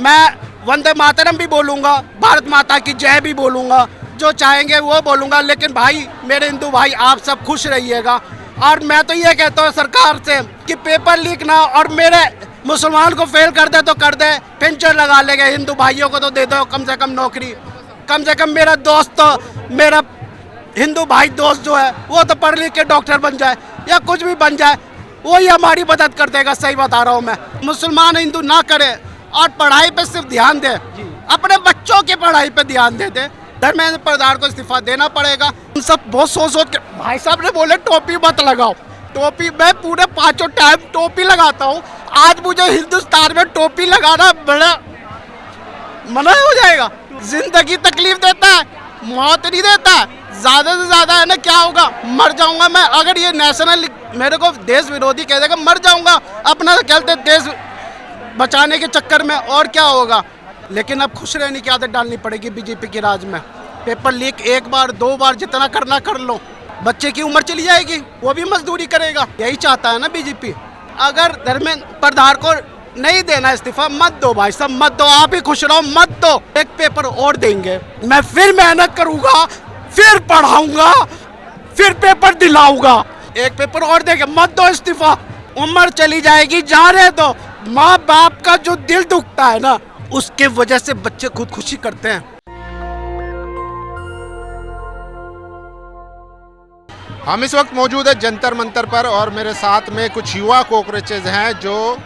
मैं वंदे मातरम भी बोलूँगा, भारत माता की जय भी बोलूँगा, जो चाहेंगे वो बोलूँगा। लेकिन भाई, मेरे हिंदू भाई, आप सब खुश रहिएगा। और मैं तो ये कहता हूँ सरकार से कि पेपर लीक ना, और मेरे मुसलमान को फेल कर दे तो कर दे, पेंशन लगा लेंगे, हिंदू भाइयों को तो दे दो कम से कम नौकरी। कम से कम मेरा दोस्त तो, मेरा हिंदू भाई दोस्त जो है वो तो पढ़ लिख के डॉक्टर बन जाए या कुछ भी बन जाए, वही हमारी मदद कर देगा। सही बता रहा हूँ मैं। मुसलमान हिंदू ना करे और पढ़ाई पे सिर्फ ध्यान दे, अपने बच्चों की पढ़ाई पे ध्यान दे। धर्मेंद्र प्रधान को इस्तीफा देना पड़ेगा। हम सब बहुत सोच के, भाई साहब ने बोले टोपी मत लगाओ, टोपी मैं पूरे 5 टाइम टोपी लगाता हूँ। आज मुझे हिंदुस्तान में टोपी लगाना बड़ा मना हो जाएगा। जिंदगी तकलीफ देता है, मौत नहीं देता है। ज्यादा से ज्यादा है ना, क्या होगा, मर जाऊंगा मैं। अगर ये नेशनल मेरे को देश विरोधी कह देगा, मर जाऊंगा अपना कहते देश बचाने के चक्कर में, और क्या होगा। लेकिन अब खुश रहने की आदत डालनी पड़ेगी बीजेपी के राज में। पेपर लीक 1 बार 2 बार जितना करना कर लो, बच्चे की उम्र चली जाएगी, वो भी मजदूरी करेगा। यही चाहता है ना बीजेपी। अगर धर्मेंद्र प्रधान को नहीं देना इस्तीफा, मत दो भाई साहब, मत दो। आप ही खुश रहो, मत दो। एक पेपर और देंगे, मैं फिर मेहनत करूंगा, फिर पढ़ाऊंगा, फिर पेपर दिलाऊंगा। एक पेपर और देंगे, मत दो इस्तीफा। उम्र चली जाएगी, जाने दो। माँ बाप का जो दिल दुखता है ना, उसके वजह से बच्चे खुदकुशी करते हैं। हम इस वक्त मौजूद है जंतर मंतर पर, और मेरे साथ में कुछ युवा कॉकरोचेज हैं जो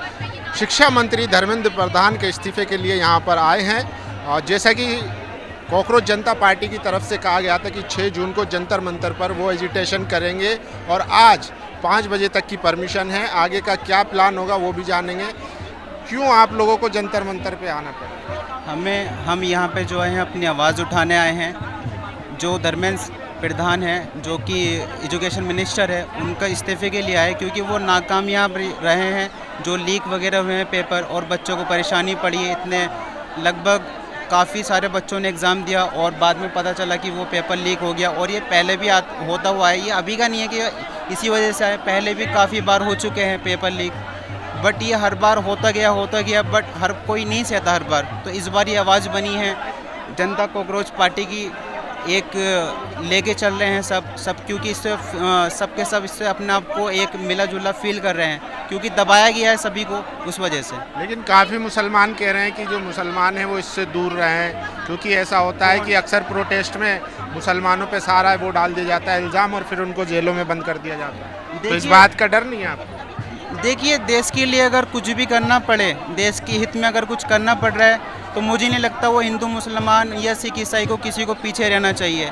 शिक्षा मंत्री धर्मेंद्र प्रधान के इस्तीफे के लिए यहाँ पर आए हैं। और जैसा कि कॉकरोच जनता पार्टी की तरफ से कहा गया था कि 6 जून को जंतर मंतर पर वो एजिटेशन करेंगे, और आज 5 बजे तक की परमिशन है। आगे का क्या प्लान होगा वो भी जानेंगे। क्यों आप लोगों को जंतर मंतर पे आना पड़ा? हम यहाँ पे जो है अपनी आवाज़ उठाने आए हैं। जो धर्मेंद्र प्रधान है, जो कि एजुकेशन मिनिस्टर है, उनका इस्तीफे के लिए आए, क्योंकि वो नाकामयाब रहे हैं। जो लीक वगैरह हुए हैं पेपर, और बच्चों को परेशानी पड़ी है। इतने लगभग काफ़ी सारे बच्चों ने एग्ज़ाम दिया और बाद में पता चला कि वो पेपर लीक हो गया। और ये पहले भी होता हुआ है, ये अभी का नहीं है कि इसी वजह से आए, पहले भी काफ़ी बार हो चुके हैं पेपर लीक। बट ये हर बार होता गया, बट हर कोई नहीं सहता हर बार। तो इस बार ये आवाज़ बनी है जनता कॉकरोच पार्टी की, एक लेके चल रहे हैं सब क्योंकि इससे सबके सब इससे अपने आप को एक मिला जुला फील कर रहे हैं, क्योंकि दबाया गया है सभी को उस वजह से। लेकिन काफ़ी मुसलमान कह रहे हैं कि जो मुसलमान हैं वो इससे दूर रहें, क्योंकि ऐसा होता है कि अक्सर प्रोटेस्ट में मुसलमानों पे सारा वो डाल दिया जाता है इल्ज़ाम, और फिर उनको जेलों में बंद कर दिया जाता है। तो इस बात का डर नहीं है आपको? देखिए, देश के लिए अगर कुछ भी करना पड़े, देश के हित में अगर कुछ करना पड़ रहा है, तो मुझे नहीं लगता वो हिंदू मुसलमान या सिख ईसाई को किसी को पीछे रहना चाहिए।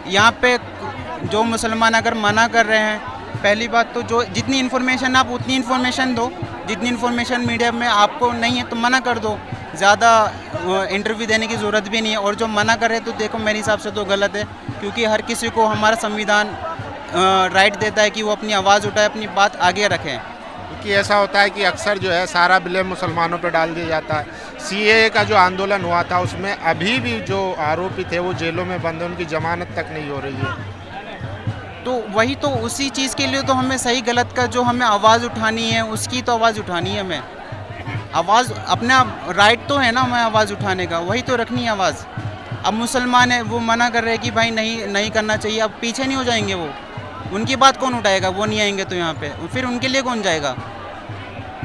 यहाँ पे जो मुसलमान अगर मना कर रहे हैं, पहली बात तो जो जितनी इन्फॉर्मेशन आप उतनी इन्फॉर्मेशन दो, जितनी इन्फॉर्मेशन मीडिया में आपको नहीं है तो मना कर दो, ज़्यादा इंटरव्यू देने की ज़रूरत भी नहीं है। और जो मना कर रहे हैं तो देखो मेरे हिसाब से तो गलत है, क्योंकि हर किसी को हमारा संविधान राइट देता है कि वो अपनी आवाज़ उठाए, अपनी बात आगे रखें। क्योंकि ऐसा होता है कि अक्सर जो है सारा ब्लेम मुसलमानों पर डाल दिया जाता है। सीएए का जो आंदोलन हुआ था उसमें अभी भी जो आरोपी थे वो जेलों में बंद हैं, उनकी जमानत तक नहीं हो रही है। तो वही तो, उसी चीज़ के लिए तो हमें सही गलत का जो हमें आवाज़ उठानी है, उसकी तो आवाज़ उठानी है हमें। आवाज़ अपना राइट तो है ना हमें आवाज़ उठाने का, वही तो रखनी है आवाज़। अब मुसलमान है, वो मना कर रहे हैं कि भाई नहीं करना चाहिए, अब पीछे नहीं हो जाएंगे वो, उनकी बात कौन उठाएगा? वो नहीं आएंगे तो यहाँ पे फिर उनके लिए कौन जाएगा?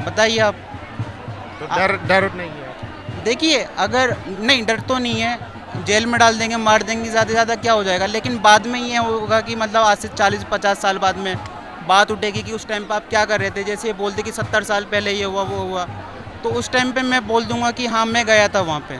बताइए आप। तो डर नहीं है? देखिए, अगर नहीं, डर तो नहीं है, जेल में डाल देंगे, मार देंगे, ज़्यादा से ज़्यादा क्या हो जाएगा। लेकिन बाद में ये होगा कि मतलब आज से 40-50 साल बाद में बात उठेगी कि उस टाइम पे आप क्या कर रहे थे। जैसे ये बोलते कि 70 साल पहले ये हुआ वो हुआ, तो उस टाइम पे मैं बोल दूंगा कि हाँ मैं गया था वहाँ पे,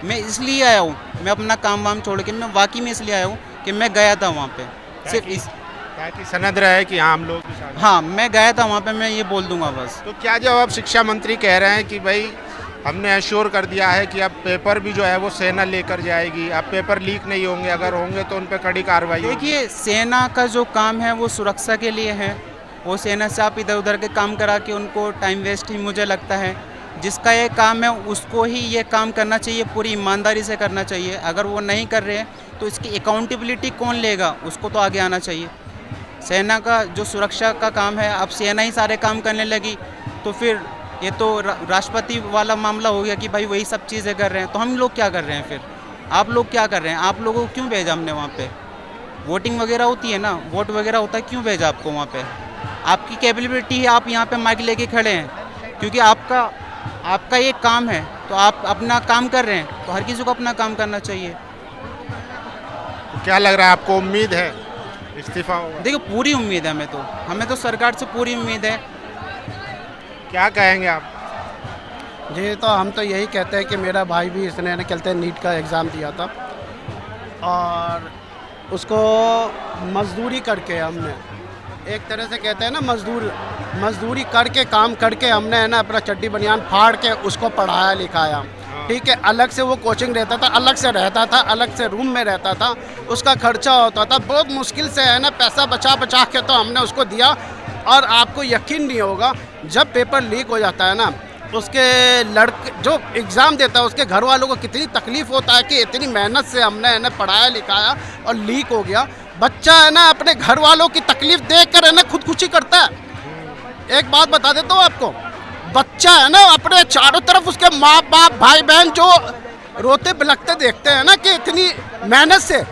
मैं इसलिए आया हूँ, मैं अपना काम वाम छोड़ के मैं वाकई में इसलिए आया हूँ कि मैं गया था वहाँ पे, सिर्फ इस ताकि सनद रहे कि हाँ हम लोग, हाँ मैं गया था वहाँ पे, मैं ये बोल दूंगा बस। तो क्या जवाब शिक्षा मंत्री कह रहे हैं कि भाई हमने एश्योर कर दिया है कि अब पेपर भी जो है वो सेना लेकर जाएगी, अब पेपर लीक नहीं होंगे, अगर होंगे तो उन पर कड़ी कार्रवाई? देखिए, सेना का जो काम है वो सुरक्षा के लिए है, वो सेना से आप इधर उधर के काम करा के उनको टाइम वेस्ट ही मुझे लगता है। जिसका ये काम है उसको ही ये काम करना चाहिए, पूरी ईमानदारी से करना चाहिए। अगर वो नहीं कर रहे हैं तो इसकी अकाउंटेबिलिटी कौन लेगा, उसको तो आगे आना चाहिए। सेना का जो सुरक्षा का काम है, अब सेना ही सारे काम करने लगी तो फिर ये तो राष्ट्रपति वाला मामला हो गया कि भाई वही सब चीज़ें कर रहे हैं, तो हम लोग क्या कर रहे हैं फिर? आप लोग क्या कर रहे हैं? आप लोगों को क्यों भेजा हमने वहाँ पे? वोटिंग वगैरह होती है ना, वोट वगैरह होता है, क्यों भेजा आपको वहाँ पे? आपकी कैपेबिलिटी है, आप यहाँ पे माइक लेके खड़े हैं क्योंकि आपका ये काम है, तो आप अपना काम कर रहे हैं, तो हर किसी को अपना काम करना चाहिए। क्या लग रहा है आपको, उम्मीद है इस्तीफा होगा? देखो पूरी उम्मीद है हमें तो सरकार से पूरी उम्मीद है। क्या कहेंगे आप? जी, तो हम तो यही कहते हैं कि मेरा भाई भी इसने ना कहते हैं नीट का एग्ज़ाम दिया था और उसको मजदूरी करके हमने, एक तरह से कहते हैं ना मजदूरी करके, काम करके हमने है ना अपना चड्डी बनियान फाड़ के उसको पढ़ाया लिखाया। ठीक है, अलग से वो कोचिंग रहता था, अलग से रहता था, अलग से रूम में रहता था, उसका खर्चा होता था, बहुत मुश्किल से है ना पैसा बचा बचा के तो हमने उसको दिया। और आपको यकीन नहीं होगा, जब पेपर लीक हो जाता है ना, उसके लड़के जो एग्ज़ाम देता है उसके घर वालों को कितनी तकलीफ़ होता है कि इतनी मेहनत से हमने है ना पढ़ाया लिखाया और लीक हो गया। बच्चा है ना अपने घर वालों की तकलीफ़ देख कर है ना खुदकुशी करता है। एक बात बता देता हूँ आपको, बच्चा है ना अपने चारों तरफ उसके माँ बाप भाई बहन जो रोते बिलखते देखते हैं ना कि इतनी मेहनत से,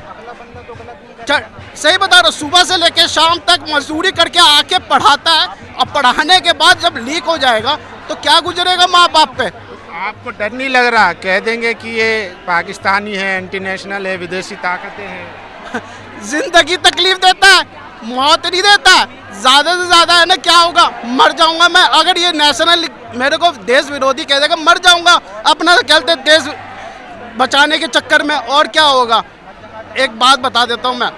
सही बता रहा हूँ, सुबह से लेकर शाम तक मजदूरी करके आके पढ़ाता है और पढ़ाने के बाद जब लीक हो जाएगा तो क्या गुजरेगा माँ बाप पे? आपको डर नहीं लग रहा, कह देंगे कि ये पाकिस्तानी है, इंटरनेशनल है, विदेशी ताकतें हैं? जिंदगी तकलीफ देता है, मौत नहीं देता है। ज़्यादा से ज़्यादा है ना क्या होगा, मर जाऊंगा मैं। अगर ये नेशनल मेरे को देश विरोधी कह देगा, मर जाऊंगा अपना कहते देश बचाने के चक्कर में, और क्या होगा। एक बात बता देता हूँ मैं,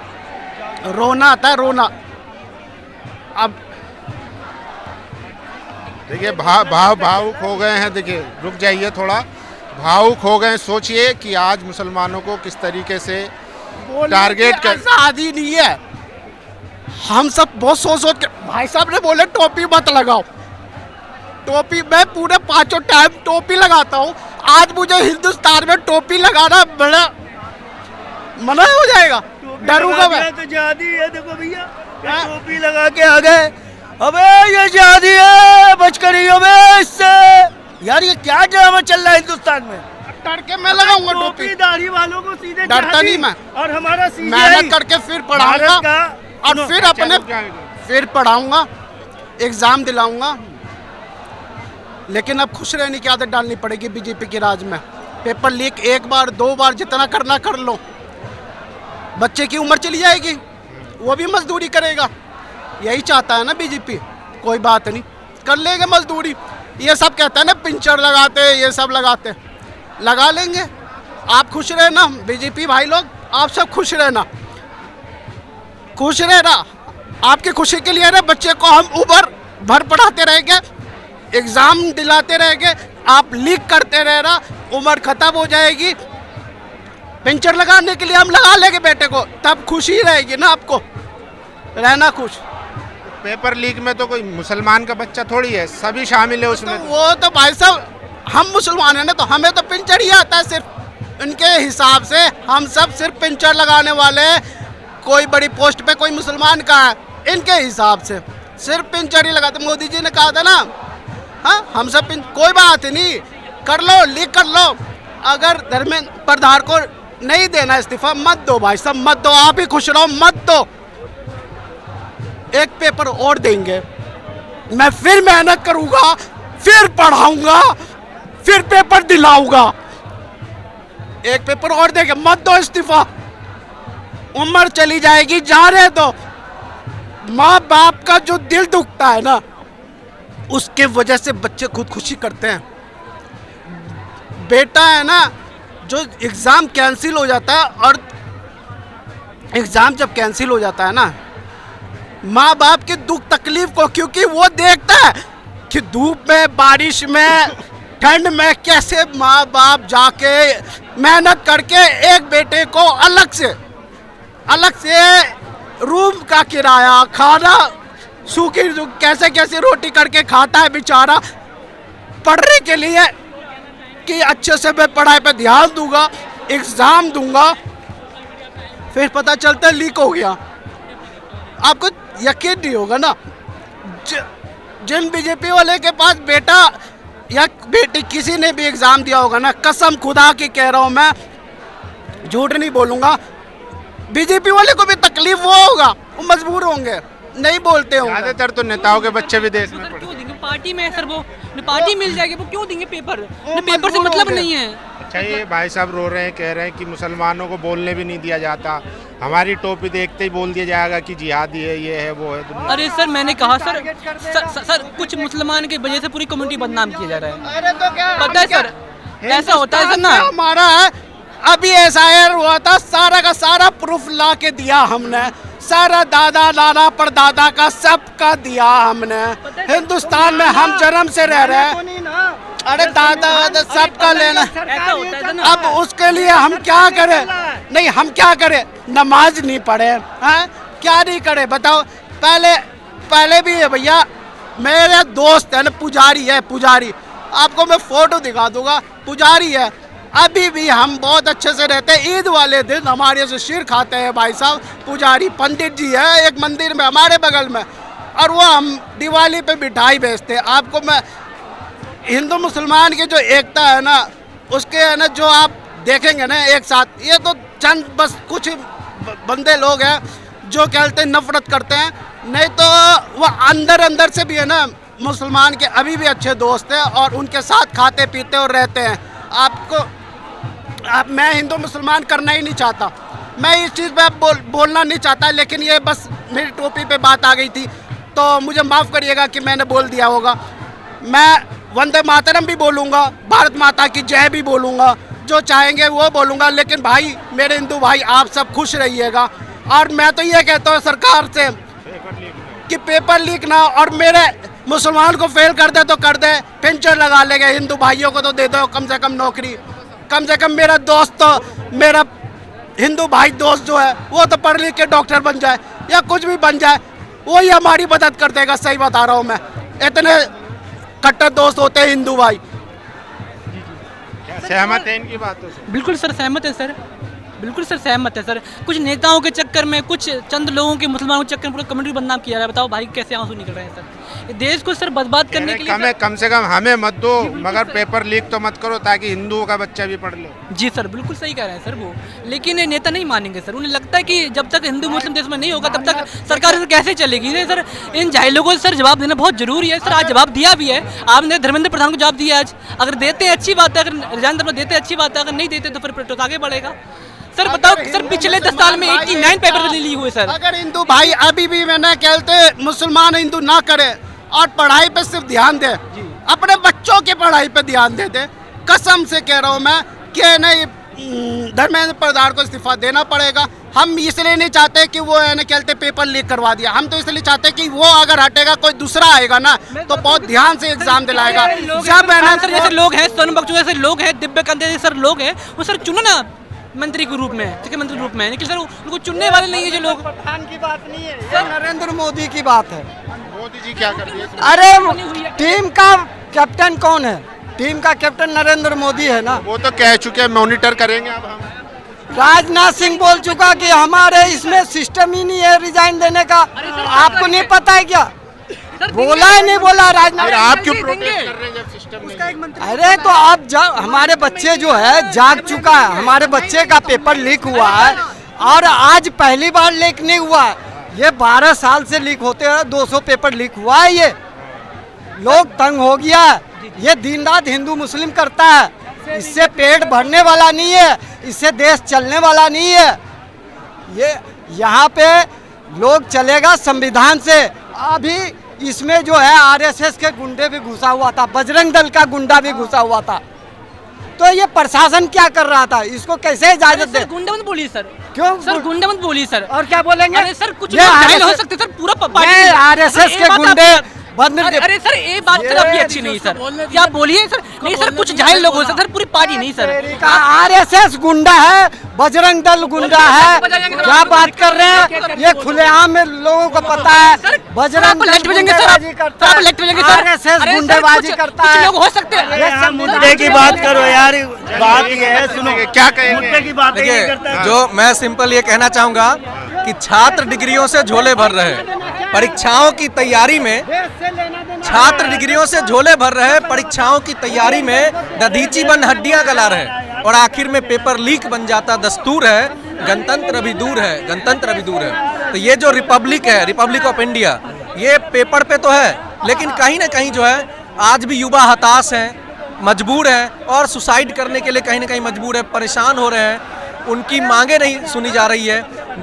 रोना आता है रोना। अब देखिए भावुक हो गए हैं, देखिए रुक जाइए थोड़ा, भावुक हो गए। सोचिए कि आज मुसलमानों को किस तरीके से टारगेट कर, आज़ादी नहीं है। हम सब बहुत सोच के, भाई साहब ने बोले टोपी मत लगाओ, टोपी मैं पूरे 5 टाइम टोपी लगाता हूँ। आज मुझे हिंदुस्तान में टोपी लगाना बड़ा मना हो जाएगा, डरूंगा मैं। तो जहादी है, देखो भैया टोपी लगा के आ गए, अबे ये जहादी है, बच कर रही हो बे इससे। यार ये क्या ड्रामा चल रहा है हिंदुस्तान में? डर के मैं लगाऊंगा टोपी, दाढ़ी वालों को सीधे डरता नहीं मैं। और हमारा मेहनत करके फिर पढ़ाऊंगा और फिर अपने फिर पढ़ाऊंगा, एग्जाम दिलाऊंगा। लेकिन अब खुश रहने की आदत डालनी पड़ेगी बीजेपी के राज में। पेपर लीक 1 बार 2 बार जितना करना कर लो, बच्चे की उम्र चली जाएगी, वो भी मजदूरी करेगा। यही चाहता है ना बीजेपी, कोई बात नहीं, कर लेंगे मजदूरी। ये सब कहते हैं ना पिंचर लगाते, ये सब लगाते, लगा लेंगे। आप खुश रहना बीजेपी भाई लोग, आप सब खुश रहना, खुश रहना। आपकी खुशी के लिए ना बच्चे को हम उबर भर पढ़ाते रहेंगे, एग्ज़ाम दिलाते रहेंगे, आप लीक करते रहना, उम्र ख़त्म हो जाएगी। पिंचर लगाने के लिए हम लगा लेंगे बेटे को, तब खुशी रहेगी ना, आपको रहना खुश। पेपर लीक में तो कोई मुसलमान का बच्चा थोड़ी है, सभी शामिल है उसमें। तो वो तो भाई साहब हम मुसलमान हैं ना, तो हमें तो पिंचर ही आता है सिर्फ। उनके हिसाब से हम सब सिर्फ पिंचर लगाने वाले हैं। कोई बड़ी पोस्ट पे कोई मुसलमान का है, इनके हिसाब से सिर्फ पिंचर ही लगाते। मोदी जी ने कहा था ना, हाँ हम सब कोई बात नहीं, कर लो, लीक कर लो। अगर धर्मेंद्र प्रधान को नहीं देना इस्तीफा, मत दो भाई साहब, मत दो, आप ही खुश रहो, मत दो। एक पेपर और देंगे, मैं फिर मेहनत करूंगा, फिर पढ़ाऊंगा, फिर पेपर दिलाऊंगा। एक पेपर और देंगे, मत दो इस्तीफा, उम्र चली जाएगी, जाने दो। माँ बाप का जो दिल दुखता है ना, उसके वजह से बच्चे खुदकुशी करते हैं। बेटा है ना, जो एग्ज़ाम कैंसिल हो जाता है, और एग्ज़ाम जब कैंसिल हो जाता है ना, माँ बाप की दुख तकलीफ को, क्योंकि वो देखता है कि धूप में, बारिश में, ठंड में कैसे माँ बाप जाके मेहनत करके एक बेटे को अलग से रूम का किराया, खाना, सूखी कैसे कैसे रोटी करके खाता है बेचारा, पढ़ने के लिए कि अच्छे से मैं पढ़ाई पे ध्यान दूंगा, एग्ज़ाम दूंगा, फिर पता चलता है लीक हो गया। आपको यकीन नहीं होगा ना, जिन बीजेपी वाले के पास बेटा या बेटी किसी ने भी एग्ज़ाम दिया होगा ना, कसम खुदा की कह रहा हूँ मैं, झूठ नहीं बोलूँगा, बीजेपी वाले को भी तकलीफ वो होगा, वो मजबूर होंगे, नहीं बोलते होंगे। ज़्यादातर तो नेताओं के बच्चे भी देश में सर पढ़ते क्यों देंगे? पार्टी में है सर, वो पार्टी मिल जाएगी, वो क्यों देंगे पेपर? पेपर से मतलब नहीं है। अच्छा, ये भाई साहब रो रहे हैं, कह रहे हैं कि मुसलमानों को बोलने भी नहीं दिया जाता, हमारी टोपी देखते ही बोल दिया जाएगा कि जिहादी है, ये है, वो है। अरे सर मैंने कहा सर कुछ मुसलमान की वजह से पूरी कम्युनिटी बदनाम किया जा रहा है। अरे तो क्या पता है सर, ऐसा होता है सर ना। हमारा है अभी एसआईआर हुआ था, सारा का सारा प्रूफ ला के दिया हमने, सारा दादा दादा परदादा का सबका दिया हमने। हिंदुस्तान में हम जन्म से रह रहे हैं, अरे दादा दादा सबका लेना। ऐसा होता है सर ना। अब उसके लिए हम क्या करें? नहीं, हम क्या करें? नमाज नहीं पढ़े हैं, क्या नहीं करे बताओ? पहले भी है भैया, मेरे दोस्त है ना, पुजारी है, पुजारी, आपको मैं फोटो दिखा दूंगा, पुजारी है। अभी भी हम बहुत अच्छे से रहते हैं। ईद वाले दिन हमारे से शीर खाते हैं भाई साहब, पुजारी पंडित जी है एक मंदिर में हमारे बगल में, और वो हम दिवाली पे मिठाई बेचते हैं। आपको मैं हिंदू मुसलमान की जो एकता है ना, उसके है ना, जो आप देखेंगे ना एक साथ, ये तो चंद बस कुछ बंदे लोग हैं जो कहते हैं नफरत करते हैं, नहीं तो वो अंदर अंदर से भी है ना मुसलमान के अभी भी अच्छे दोस्त हैं और उनके साथ खाते पीते और रहते हैं। मैं हिंदू मुसलमान करना ही नहीं चाहता, मैं इस चीज़ पे बोलना नहीं चाहता, लेकिन ये बस मेरी टोपी पे बात आ गई थी तो मुझे माफ़ करिएगा कि मैंने बोल दिया होगा। मैं वंदे मातरम भी बोलूँगा, भारत माता की जय भी बोलूँगा, जो चाहेंगे वो बोलूँगा, लेकिन भाई मेरे हिंदू भाई आप सब खुश रहिएगा। और मैं तो ये कहता हूँ सरकार से कि पेपर लीक ना, और मेरे मुसलमान को फेल कर दे तो कर दे, पेंशन लगा लेंगे, हिंदू भाइयों को तो दे दो कम से कम नौकरी, कम से कम मेरा दोस्त तो, मेरा हिंदू भाई दोस्त जो है वो तो पढ़ लिख के डॉक्टर बन जाए या कुछ भी बन जाए, वही हमारी मदद कर देगा। सही बता रहा हूँ मैं, इतने कट्टर दोस्त होते हैं हिंदू भाई। सहमत है इनकी बातों से? बिल्कुल सर सहमत है सर, बिल्कुल सर सहमत है सर। कुछ नेताओं के चक्कर में, कुछ चंद लोगों के, मुसलमानों के चक्कर में पूरा कम्युनिटी बदनाम किया जा रहा है। बताओ भाई कैसे आंसू निकल रहे हैं सर? ये देश को सर बर्बाद करने के लिए कम से कम हमें मत दो, मगर पेपर लीक तो मत करो ताकि हिंदुओं का बच्चा भी पढ़ ले। जी सर बिल्कुल सही कह रहे हैं सर वो, लेकिन ये नेता नहीं मानेंगे सर। उन्हें लगता है कि जब तक हिंदू मुस्लिम देश में नहीं होगा तब तक सरकार इसे कैसे चलेगी। ये सर इन जाहिलों को सर जवाब देना बहुत जरूरी है सर। आज जवाब दिया भी है आपने, धर्मेंद्र प्रधान को जवाब दिया आज। अगर देते हैं अच्छी बात है, अगर रिजाइन देते अच्छी बात है, अगर नहीं देते तो फिर प्रोटेस्ट आगे बढ़ेगा। सर बताओ सर, पिछले 10 साल में 89 पेपर रिलीज हुए सर। अगर हिंदू भाई अभी भी मैंने कहते मुसलमान हिंदू ना करे और पढ़ाई पे सिर्फ ध्यान दे, अपने बच्चों की पढ़ाई पे ध्यान दे दे, कसम से कह रहा हूँ मैं कि नहीं, धर्मेंद्र प्रधान को इस्तीफा देना पड़ेगा। हम इसलिए नहीं चाहते कि वो है ना कहते पेपर लीक करवा दिया, हम तो इसलिए चाहते कि वो अगर हटेगा कोई दूसरा आएगा ना तो बहुत ध्यान से एग्जाम दिलाएगा। जब है ना सर जैसे लोग हैं, सोनम बख्शू जैसे लोग हैं, दिव्य कंदे जैसे सर लोग हैं, वो सर चुनो ना मंत्री के रूप में, मुख्यमंत्री रूप में, लेकिन सर उनको चुनने वाले नहीं है जो लोग। प्रधान की बात नहीं है, ये नरेंद्र मोदी की बात है। मोदी जी क्या कर दिए? अरे टीम का कैप्टन कौन है? टीम का कैप्टन नरेंद्र मोदी है ना। वो तो कह चुके हैं मॉनिटर करेंगे। अब हम राजनाथ सिंह बोल चुका कि हमारे इसमें सिस्टम ही नहीं है रिजाइन देने का। आपको नहीं पता है क्या? बोला है नहीं बोला राजनाथ? आप क्यों प्रोटेस्ट कर रहे हैं जब सिस्टम नहीं? अरे तो अब जब हमारे बच्चे जो है जाग चुका है, हमारे बच्चे का पेपर लीक हुआ है और आज पहली बार लीक नहीं हुआ है, ये 12 साल से लीक होते हैं, 200 पेपर लीक हुआ है। ये लोग तंग हो गया है, ये दिन रात हिंदू मुस्लिम करता है, इससे पेट भरने वाला नहीं है, इससे देश चलने वाला नहीं है। ये यहाँ पे लोग चलेगा संविधान से। अभी इसमें जो है आरएसएस के गुंडे भी घुसा हुआ था, बजरंग दल का गुंडा भी घुसा हुआ था, तो ये प्रशासन क्या कर रहा था? इसको कैसे इजाजत दे? गुंडा मत बोलिए सर। क्यों सर गुंडा मत बोलिए सर। और क्या बोलेंगे? अरे सर कुछ जाहिल हो सकते सर, पूरा पार्टी आरएसएस के गुंडे अरे सर ये बात सर आपकी अच्छी नहीं सर, क्या बोलिए सर? नहीं सर कुछ जाहिल लोग हो सकते सर, पूरी पार्टी नहीं सर। आरएसएस गुंडा है, बजरंग दल गुंडा है, क्या बात कर रहे हैं? ये खुलेआम में लोगों को पता है। बजरंग दल गुंडेबाजी करता है, आरएसएस गुंडेबाजी करता है। लोग हो सकते हैं। मुद्दे की बात करो यार, बात ये है, सुनो क्या कहेंगे? मुद्दे की बात ये करता है। जो मैं सिंपल ये कहना चाहूँगा कि छात्र डिग्रियों से झोले भर रहे हैं, परीक्षाओं की तैयारी में छात्र डिग्रियों से झोले भर रहे, परीक्षाओं की तैयारी में दधीची बन हड्डियां गला रहे और आखिर में पेपर लीक बन जाता दस्तूर है, गणतंत्र अभी दूर है, गणतंत्र अभी दूर है। तो ये जो रिपब्लिक है, रिपब्लिक ऑफ इंडिया, ये पेपर पे तो है, लेकिन कहीं ना कहीं जो है आज भी युवा हताश हैं, मजबूर हैं और सुसाइड करने के लिए कहीं ना कहीं मजबूर है, परेशान हो रहे हैं, उनकी मांगे नहीं सुनी जा रही है,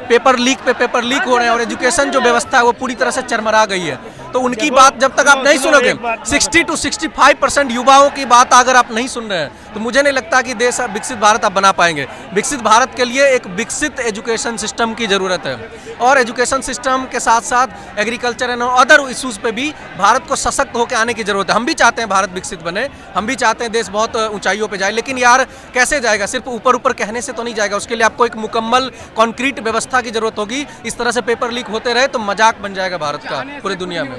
पेपर लीक पे पेपर लीक हो रहे हैं और एजुकेशन जो व्यवस्था है वो पूरी तरह से चरमरा गई है। तो उनकी बात जब तक आप नहीं सुनोगे, 60 to 65% युवाओं की बात अगर आप नहीं सुन रहे हैं तो मुझे नहीं लगता कि देश विकसित भारत आप बना पाएंगे। विकसित भारत के लिए एक विकसित एजुकेशन सिस्टम की ज़रूरत है और एजुकेशन सिस्टम के साथ साथ एग्रीकल्चर एंड अदर इशूज़ पे भी भारत को सशक्त होकर आने की ज़रूरत है। हम भी चाहते हैं भारत विकसित बने, हम भी चाहते हैं देश बहुत ऊंचाइयों पे जाए, लेकिन यार कैसे जाएगा? सिर्फ ऊपर ऊपर कहने से तो नहीं जाएगा, उसके लिए आपको एक मुकम्मल कॉन्क्रीट व्यवस्था की जरूरत होगी। इस तरह से पेपर लीक होते रहे तो मजाक बन जाएगा भारत का पूरी दुनिया में।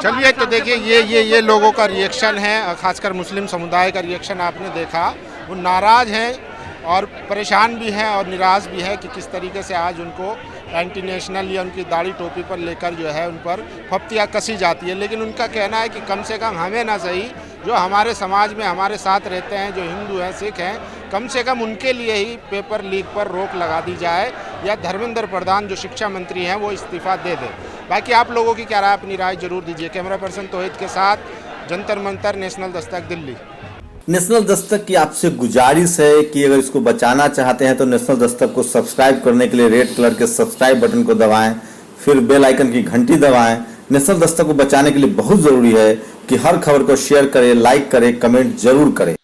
चलिए, तो देखिए ये लोगों का रिएक्शन है, खासकर मुस्लिम समुदाय का रिएक्शन आपने देखा। वो नाराज़ हैं और परेशान भी हैं और निराश भी है कि किस तरीके से आज उनको एंटी नेशनल या उनकी दाढ़ी टोपी पर लेकर जो है उन पर फप्तियाँ कसी जाती है। लेकिन उनका कहना है कि कम से कम हमें ना सही, जो हमारे समाज में हमारे साथ रहते हैं, जो हिंदू हैं, सिख हैं, कम से कम उनके लिए ही पेपर लीक पर रोक लगा दी जाए या धर्मेंद्र प्रधान जो शिक्षा मंत्री हैं वो इस्तीफा दे दें। बाकी आप लोगों की क्या राय, अपनी राय जरूर दीजिए। कैमरा पर्सन तौहीद के साथ जंतर मंतर, नेशनल दस्तक, दिल्ली। नेशनल दस्तक की आपसे गुजारिश है कि अगर इसको बचाना चाहते हैं तो नेशनल दस्तक को सब्सक्राइब करने के लिए रेड कलर के सब्सक्राइब बटन को दबाएं, फिर बेल आइकन की घंटी दबाएं। नेशनल दस्तक को बचाने के लिए बहुत जरूरी है कि हर खबर को शेयर करें, लाइक करें, कमेंट जरूर करें।